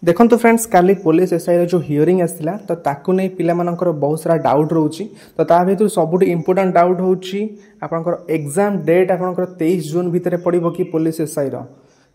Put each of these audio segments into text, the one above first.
देखो तो फ्रेंड्स काली police SI जो हियरिंग आसला तो ताकू नहीं पिला मानकर बहुत सारा डाउट रोची तो ता भीतर सबुठ इंपोर्टेंट डाउट होची आपनकर एग्जाम डेट आपनकर 23 जून भितर पड़िबो कि पुलिस एसआई रो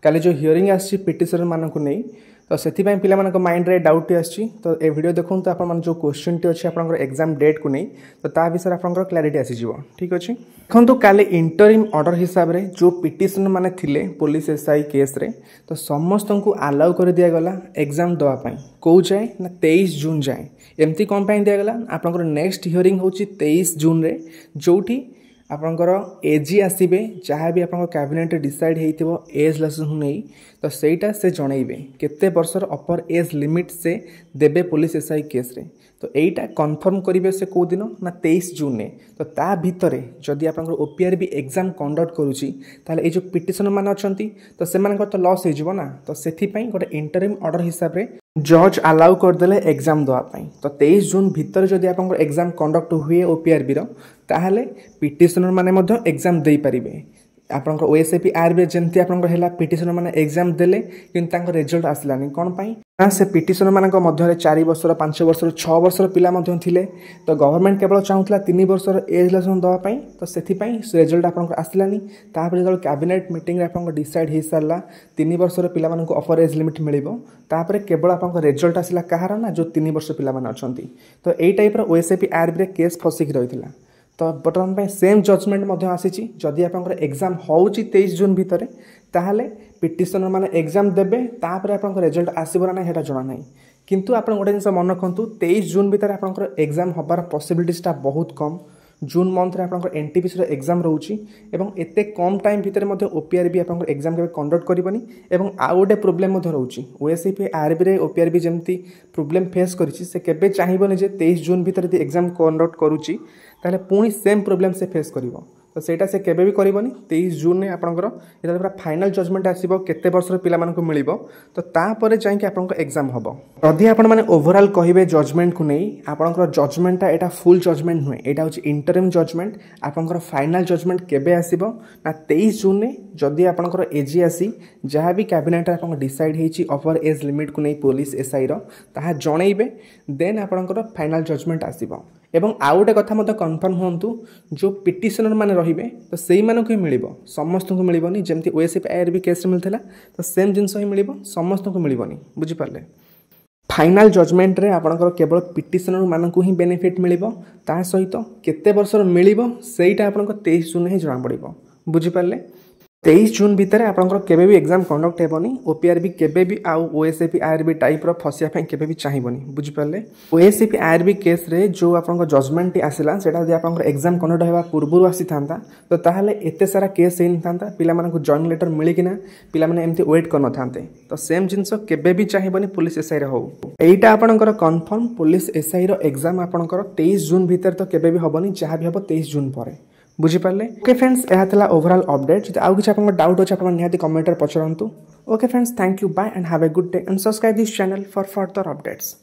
काली जो हियरिंग आसी पिटिशनर मानक नहीं तो से पिला माइंड रे डाउट आसी तो ए वीडियो देखो तो आप जो क्वेश्चन टी अच्छे आपनकर एग्जाम डेट को नहीं तो ता विषय आपनकर क्लैरिटी आसी जीवो ठीक अछि। देखो काली इंटरिम ऑर्डर हिसाब रे जो पिटिशनर माने थिले पुलिस एसआई केस रे तो समस्त को अलाउ कर दिया गला एग्जाम दवा पाई को जाए ना 23 जून जाए एमती कौन पाई दिया गला आपनकर नेक्स्ट हियरिंग होची 23 जून रे जोठी आपनकर एजी आसीबे जहाँ भी आपन कैबिनेट डिसाइड हेइथिबो एज लेसन नहीं तो सेटा से जनइबे केते वर्षर अपर एज लिमिट से देबे पुलिस एसआई केस रे तो एटा कंफर्म करिवे से को दिन ना 23 जून ने तो ता भितरे जदि आपनकर ओपीआर भी एग्जाम कंडक्ट करूची ताले ए जो पिटिशनर मान अछंती तो सेमानकर तो लॉस हे जिवो ना तो सेथि पई गोटे इंटरिम ऑर्डर हिसाब रे जज अलाउ कर देले एग्जाम दवा पाई तो 23 जून भितर जदि आपनकर एग्जाम कंडक्ट हुए ओपीआर बी रो ताहले पिटिशनर माने मध्य एग्जाम देई परिबे आपनकर ओएसएपी आरबी जेमती आपनकर हैला पिटिशनर माने एग्जाम देले किंतु तांकर रिजल्ट आसलानी कोन पई ना से पिटिशनर मानक मध्य 4 वर्षर 5 वर्षर 6 वर्षर पिला मध्य थिले तो गवर्नमेंट केवल चाहूतला 3 वर्षर एज लेसन दवा पई तो सेथि पई रिजल्ट आपनकर आसलानी तापर जल कैबिनेट मीटिंग रे आपनकर डिसाइड हे सारला 3 वर्षर पिला मानक अपर एज लिमिट मिलिबो तापर केवल आपनकर रिजल्ट आसला कहार ना जो 3 वर्ष पिला मान अछंती तो एई टाइप रो ओएसएपी आरबी रे केस फसिक रहितला तो बर्तमान सेम जजमेंट मध्य आसी जदि आपनकर एग्जाम होउची 23 जून भितर ताहले पिटिशनर माने एग्जाम देबे तापर आपनकर रिजल्ट आसीबो ना हेटा जणा नाही किंतु आपन गोटे जिंस मन रखंतु 23 जून भितर आपनकर एग्जाम हबार पॉसिबिलिटीज ता बहुत कम जून मंथ रे आपनकर एनटीपीसी रो एग्जाम रहउची एवं एते कम टाइम भितर मध्य ओपीआर भी आपनकर एग्जाम के कंडक्ट करबनी एवं आ गोटे प्रॉब्लम मध्य रहउची ओएसएपी आरबी रे ओपीआर भी जेमती प्रॉब्लम फेस करिछि से केबे चाहिबोनी जे 23 जून भितर यदि एग्जाम कंडक्ट करूची ताले पुणी सेम प्रॉब्लम से फेस करिवो तो सेटा से केबे भी करबनी 23 जून ने आपनकर एटा पूरा फाइनल जजमेंट आसीबो केते वर्षर पिला मानको मिलिबो तो ता परे जाय कि आपनकर एग्जाम हबो यदि आपन माने ओवरऑल कहिबे जजमेंट को नै आपनकर जजमेंटटा एटा फुल जजमेंट हुए एटा होची इंटरिम जजमेंट आपनकर फाइनल जजमेंट केबे आसीबो ना 23 जून ने जदि आपनकर एजी आसी जहाँ भी कैबिनेट आपन डिसाइड हेची अपर एज लिमिट को नै पुलिस एसआई रो ताहा जणैबे देन आपनकर फाइनल जजमेंट आसीबो एवं आउ गोटे कथा मत कन्फर्म होंतु जो पिटिशनर माने रहिबे तो सेई मानको ही मिलिबो समस्त को मिलिबोनी जेमति ओएसएपी आरबी केस मिलथला तो सेम जिंस ही मिलिबो समस्त को मिलिबोनी बुझी पारले फाइनल जजमेंट रे आपनकर केवल पिटिशनर मानको ही बेनिफिट मिलिबो ता सहित केते वर्षर मिलिबो सेईटा आपनकर 23 जून ही जणा पड़िबो बुझी पारले 23 जून भितर आपनकर केबे भी एग्जाम कंडक्ट हेबोनी ओपीआर भी केबे भी आउ ओएसएपी आरबी टाइप रो फसिया पई केबे भी चाहिबोनी बुझी पारले ओएसएपी आरबी केस रे जो आपनकर जजमेंट आसिला सेटा जे आपनकर एग्जाम कंडक्ट हेबा पूर्वरु आसी थांता तो ताहाले एते सारा केस हेन थांता पिला मानकु जॉइन लेटर मिली किना पिला माने एमती वेट करन थांते तो सेम जिंस केबे भी चाहिबोनी पुलिस एसआई रे हो एटा आपनकर कंफर्म पुलिस एसआई रो एग्जाम आपनकर 23 जून भितर तो केबे भी होबनी जहाँ भी होबो 23 जून परे बुझी पारले ओके फ्रेंड्स यह था ओवरऑल अपडेट जदि आउ किछ आपन डाउट अछि आपन निहाती कमेंट रे पचरंतु okay friends thank you bye and have a good day and subscribe this channel for further updates.